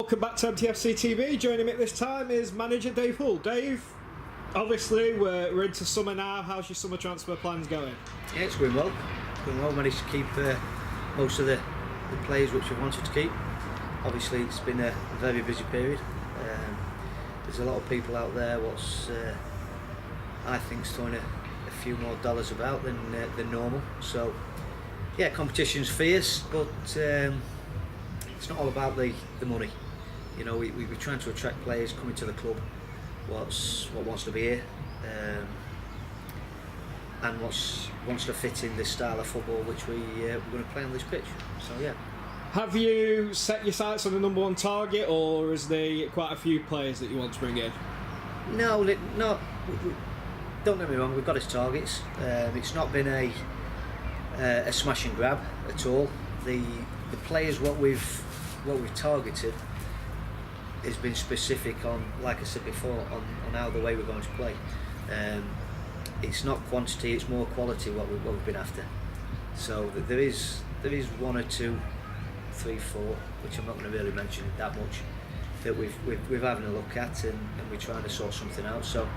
Welcome back to MTFC TV. Joining me at this time is manager Dave Hoole. Dave, obviously we're into summer now. How's your summer transfer plans going? Yeah, it's going well. Managed to keep most of the players which we wanted to keep. Obviously, it's been a very busy period. There's a lot of people out there what's I think's throwing a few more dollars about than normal. So yeah, competition's fierce, but it's not all about the money. You know, we're trying to attract players coming to the club what wants to be here, and wants to fit in this style of football which we're going to play on this pitch. So yeah. Have you set your sights on the number one target, or is there quite a few players that you want to bring in? No. Don't get me wrong. We've got his targets. It's not been a smash and grab at all. The players what we've targeted has been specific on, like I said before, on how the way we're going to play. It's not quantity, it's more quality what we've been after. So there is one or two, three, four, which I'm not going to really mention that much, that we've having a look at and we're trying to sort something out. So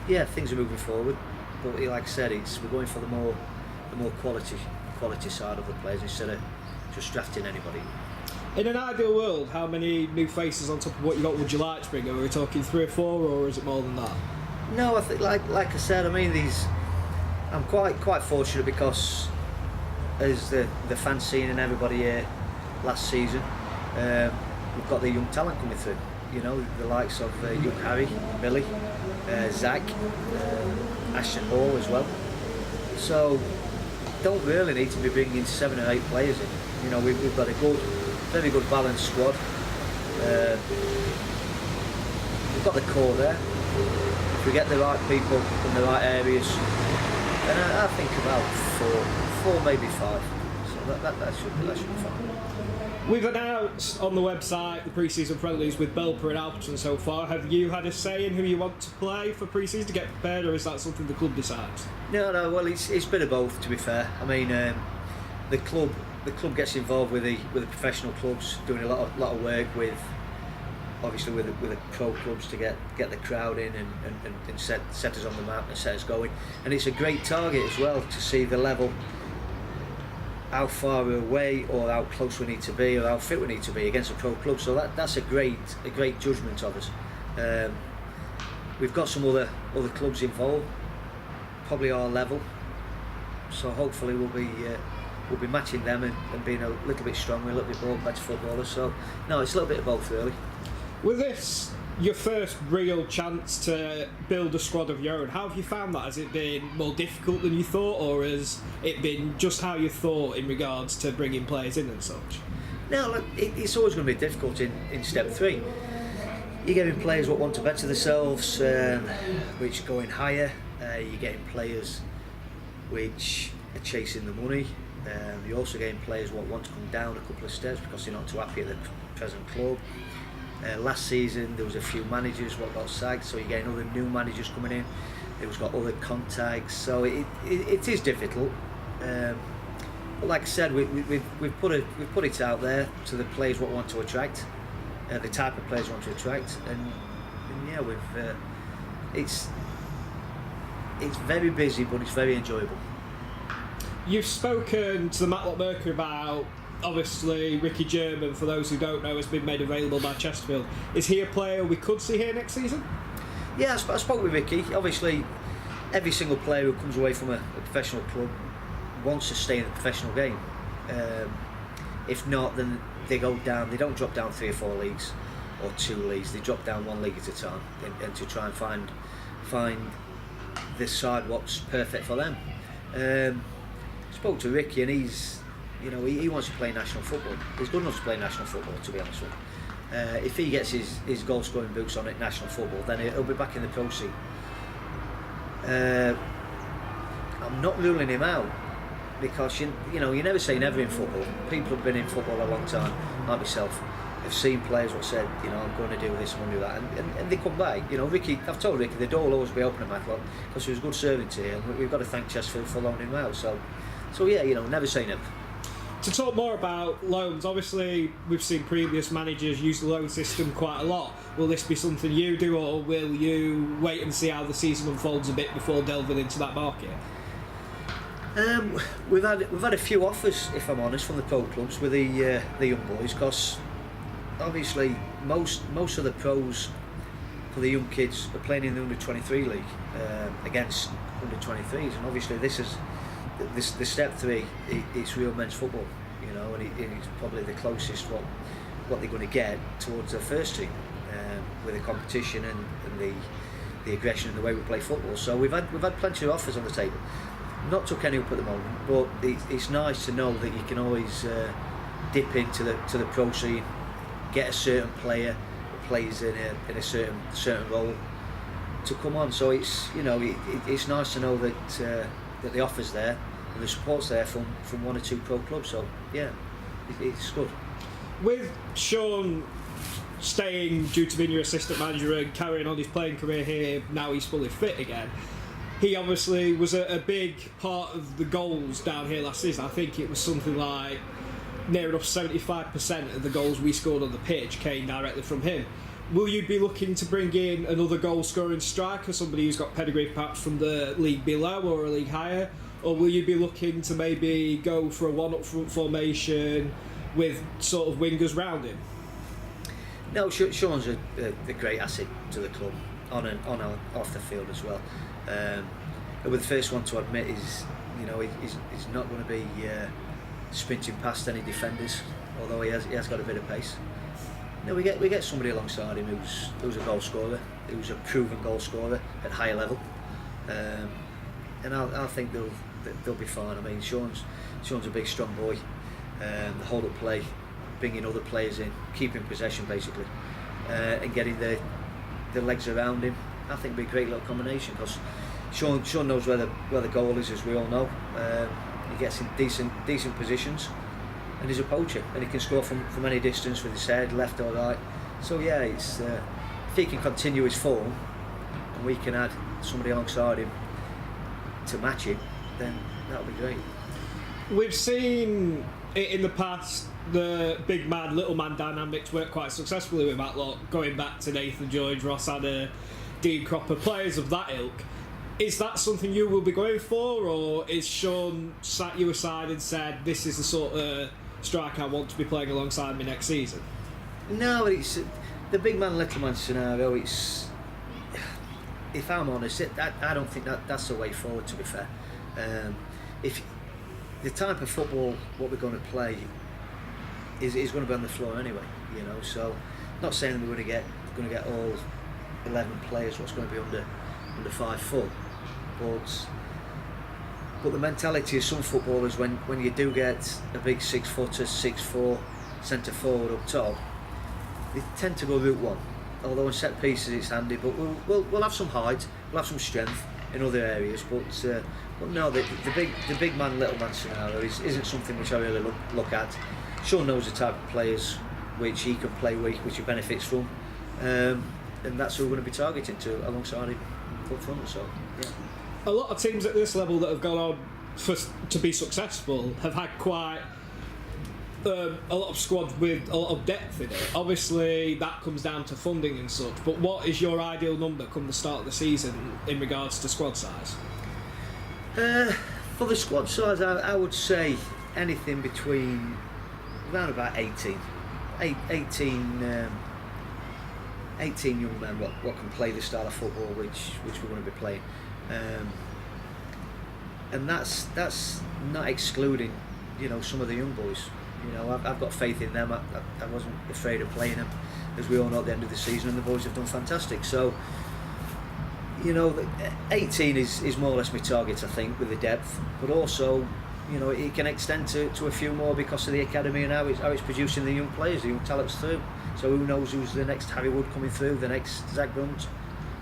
yeah, things are moving forward. But like I said, we're going for the more quality side of the players instead of just drafting anybody. In an ideal world, how many new faces on top of what you got would you like to bring? Are we talking 3 or 4, or is it more than that? No, I think like I said, I mean I'm quite fortunate because as the fan scene and everybody here last season, we've got the young talent coming through. You know, the likes of young Harry, Billy, Zach, Ashton Hoole as well. So don't really need to be bringing 7 or 8 players in. You know, we've got a very good balanced squad. We've got the core there. If we get the right people in the right areas, then I think about 4, maybe 5. So that should be fine. We've announced on the website the pre-season friendlies with Belper and Alperton so far. Have you had a say in who you want to play for pre-season to get prepared, or is that something the club decides? No. Well, it's been of both, to be fair. I mean, the club gets involved with the professional clubs, doing a lot of work with, obviously with the pro clubs to get the crowd in and set us on the map and set us going. And it's a great target as well to see the level, how far we're away or how close we need to be or how fit we need to be against a pro club. So that's a great judgment of us. We've got some other clubs involved, probably our level. So hopefully we'll be matching them and being a little bit stronger, a little bit more better footballers. So no, it's a little bit of both really. With this, your first real chance to build a squad of your own, how have you found that? Has it been more difficult than you thought, or has it been just how you thought in regards to bringing players in and such? No, look, it's always going to be difficult in step 3. You're getting players what want to better themselves, which are going higher. You're getting players which are chasing the money. You're also getting players what want to come down a couple of steps because they're not too happy at the present club. Last season there was a few managers what got sacked, so you're getting other new managers coming in. It was got other contacts, so it is difficult. But like I said, we've put it out there to the players what we want to attract, the type of players we want to attract, and yeah, it's very busy, but it's very enjoyable. You've spoken to the Matlock Mercury about, obviously, Rickie German, for those who don't know, has been made available by Chesterfield. Is he a player we could see here next season? Yeah, I spoke with Rickie. Obviously, every single player who comes away from a professional club wants to stay in the professional game. If not, then they go down. They don't drop down 3 or 4 leagues or 2 leagues. They drop down 1 league at a time and to try and find this side what's perfect for them. Spoke to Rickie, and he wants to play national football. He's good enough to play national football, to be honest with you. If he gets his goal scoring boots on at national football, then he'll be back in the pro scene. I'm not ruling him out because you never say never in football. People have been in football a long time, like myself. I've seen players who said, I'm going to do this, I'm going to do that, and they come back. Rickie, I've told Rickie the door will always be open at Matlock because he was a good servant here, and we've got to thank Chesterfield for loaning him out. So yeah, never say never. To talk more about loans, obviously we've seen previous managers use the loan system quite a lot. Will this be something you do, or will you wait and see how the season unfolds a bit before delving into that market? We've had a few offers, if I'm honest, from the pro clubs with the young boys, because obviously most of the pros for the young kids are playing in the under 23 league against under 23s, and obviously this is the step 3. It's real men's football, you know, and it's probably the closest what they're going to get towards their first team with the competition and the aggression and the way we play football. So we've had plenty of offers on the table. Not took any up at the moment, but it's nice to know that you can always dip into the pro scene, get a certain player who plays in a certain role to come on. So it's, you know, it's nice to know that the offer's there and the support's there from 1 or 2 pro clubs. So yeah, it's good. With Sean staying due to being your assistant manager and carrying on his playing career here, now he's fully fit again. He obviously was a big part of the goals down here last season. I think it was something like near enough 75% of the goals we scored on the pitch came directly from him. Will you be looking to bring in another goal-scoring striker, somebody who's got pedigree perhaps from the league below or a league higher? Or will you be looking to maybe go for a one-up front formation with sort of wingers round him? No, Sean's a great asset to the club, on and off the field as well. We're the first one to admit he's not going to be sprinting past any defenders, although he has got a bit of pace. No, we get somebody alongside him who's a goal scorer, who's a proven goal scorer at higher level, and I think they'll be fine. I mean, Sean's a big strong boy. The hold up play, bringing other players in, keeping possession basically, and getting the legs around him. I think it'd be a great little combination, because Sean knows where the goal is, as we all know. He gets in decent positions, and he's a poacher, and he can score from any distance with his head, left or right. So yeah, it's if he can continue his form, and we can add somebody alongside him to match him, then that'll be great. We've seen it in the past, the big man, little man dynamics work quite successfully with Matlock, going back to Nathan George, Ross Adder, Dean Cropper, players of that ilk. Is that something you will be going for, or is Sean sat you aside and said, this is the sort of striker I want to be playing alongside me next season? No, it's the big man, little man scenario. It's, if I'm honest, I don't think that's the way forward, to be fair. If the type of football what we're going to play is going to be on the floor anyway, you know. So, not saying that we're going to get all 11 players what's going to be under 5 foot, but the mentality of some footballers, when you do get a big 6-footer, 6'4" centre forward up top, they tend to go route one. Although in set pieces it's handy, but we'll have some height, we'll have some strength in other areas, but no, the big man, little man scenario isn't something which I really look at. Sean knows the type of players which he can play with, which he benefits from, and that's who we're going to be targeting to alongside him up front. So yeah. A lot of teams at this level that have gone on to be successful have had quite a lot of squads with a lot of depth in it. Obviously that comes down to funding and such, but what is your ideal number come the start of the season in regards to squad size? For the squad size, I would say anything between around about 18 young men what can play the style of football which we're going to be playing, and that's not excluding, you know, some of the young boys. You know, I've got faith in them. I wasn't afraid of playing them, as we all know, at the end of the season, and the boys have done fantastic. So, you know, 18 is more or less my target, I think, with the depth, but also, you know, it can extend to a few more because of the academy and how it's producing the young players, the young talents through. So who knows who's the next Harry Wood coming through, the next Zach Brunt,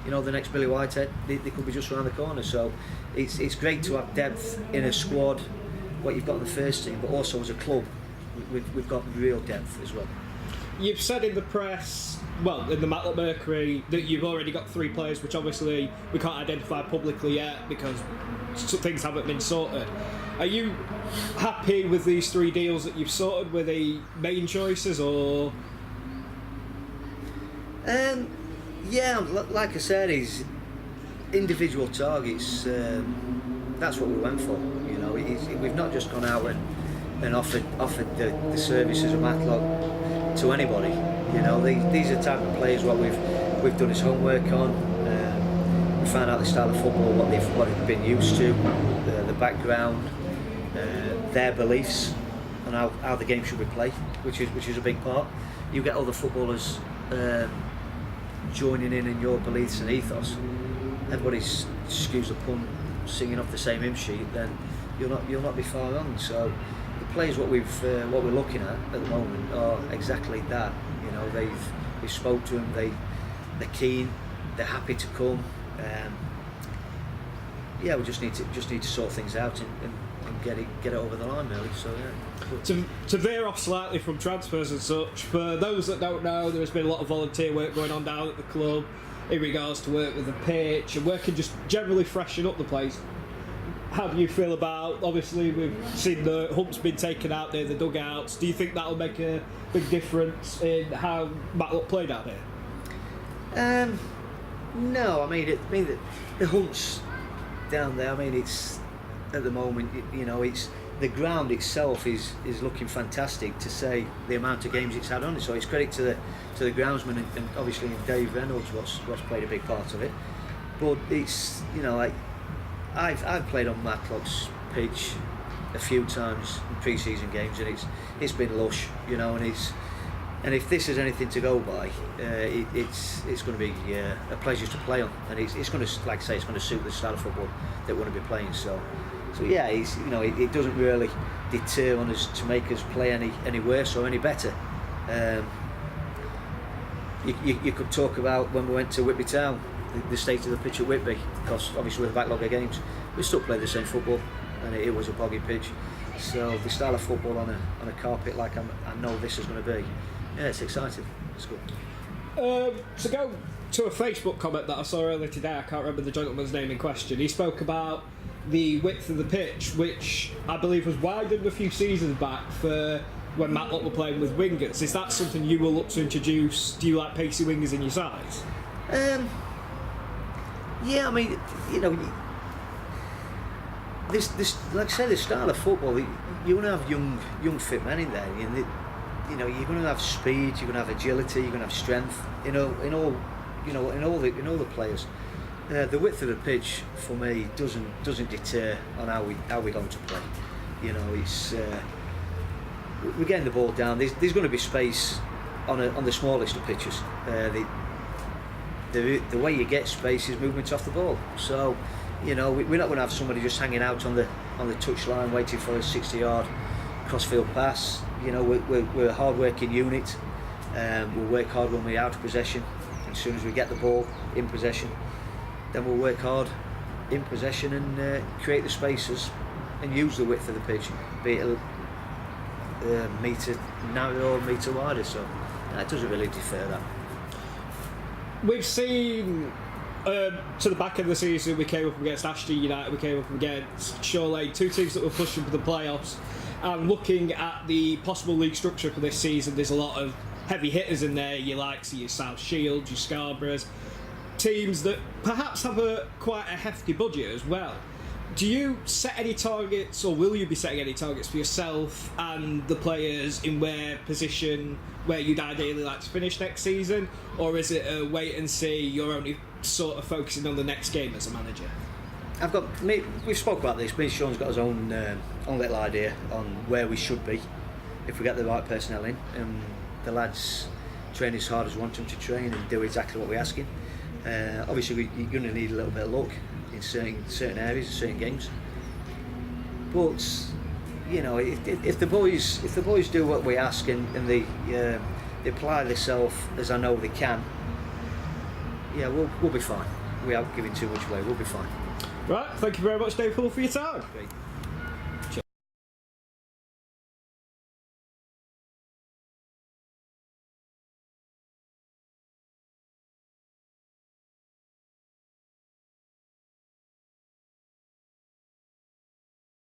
you know, the next Billy Whitehead. They could be just around the corner. So it's great to have depth in a squad, what you've got in the first team, but also as a club, we've got real depth as well. You've said in the press, well, in the Matlock Mercury, that you've already got 3 players, which obviously we can't identify publicly yet because things haven't been sorted. Are you happy with these 3 deals that you've sorted? Were they main choices or? Yeah, like I said, he's individual targets. That's what we went for. You know, we've not just gone out and offered the services of Matlock to anybody. You know, these are the type of players what we've done his homework on. We found out the style of football, what they've been used to, the background, their beliefs, and how the game should be played, which is a big part. You get other footballers joining in your beliefs and ethos. Everybody's, excuse the pun, singing off the same hymn sheet, then you'll not be far wrong. So the players what we're looking at the moment are exactly that. You know, we spoke to them, they're keen, they're happy to come. Yeah, we just need to sort things out and get it over the line, really. So yeah. To veer off slightly from transfers and such, for those that don't know, there's been a lot of volunteer work going on down at the club in regards to work with the pitch and working just generally freshen up the place. How do you feel about, obviously we've seen the humps been taken out there, the dugouts. Do you think that'll make a big difference in how Matlock played out here? No, I mean the humps down there. I mean, it's at the moment, you know, it's the ground itself is looking fantastic, to say the amount of games it's had on it. So it's credit to the groundsman and obviously Dave Reynolds what's played a big part of it. But it's, you know, like I've played on Matlock's pitch a few times in pre-season games, and it's been lush, you know, and if this is anything to go by, it's going to be a pleasure to play on, and it's going to, like I say, it's going to suit the style of football that we're going to be playing. So yeah, it doesn't really deter on us to make us play any worse or any better. You could talk about when we went to Whitby Town, the state of the pitch at Whitby, because obviously with the backlog of games, we still played the same football, and it was a boggy pitch. So the style of football on a carpet like I know this is going to be, yeah, it's exciting. It's good. To go to a Facebook comment that I saw earlier today, I can't remember the gentleman's name in question. He spoke about the width of the pitch, which I believe was widened a few seasons back for when Matlock were playing with wingers. Is that something you will look to introduce? Do you like Pacey Wingers in your sides? Yeah, I mean, you know, this like I say, the style of football, you're going to have young fit men in there. You know, you're going to have speed, you're going to have agility, you're going to have strength. In all the players. The width of the pitch for me doesn't deter on how we're going to play. You know, it's we're getting the ball down. There's going to be space on the smallest of pitches. The way you get space is movement off the ball. So, you know, we're not going to have somebody just hanging out on the touchline waiting for a 60-yard crossfield pass. You know, we're a hard-working unit. We'll work hard when we're out of possession. As soon as we get the ball in possession, then we'll work hard in possession and create the spaces and use the width of the pitch, be it a metre narrow or a metre wider. So it doesn't really defer that. We've seen to the back of the season, we came up against Ashton United, we came up against Shore Lane, two teams that were pushing for the playoffs. And looking at the possible league structure for this season, there's a lot of heavy hitters in there. You like your South Shields, your Scarboroughs, teams that perhaps have quite a hefty budget as well. Do you set any targets, or will you be setting any targets for yourself and the players in where you'd ideally like to finish next season, or is it a wait and see, you're only sort of focusing on the next game as a manager? We've spoke about this. Me and Sean's got his own little idea on where we should be if we get the right personnel in, and the lads train as hard as we want them to train and do exactly what we're asking. Obviously, you're going to need a little bit of luck in certain areas, certain games. But you know, if the boys do what we ask and they apply themselves as I know they can, yeah, we'll be fine. Without giving too much away, we'll be fine. Right, thank you very much, Dave Hoole, for your time. Great.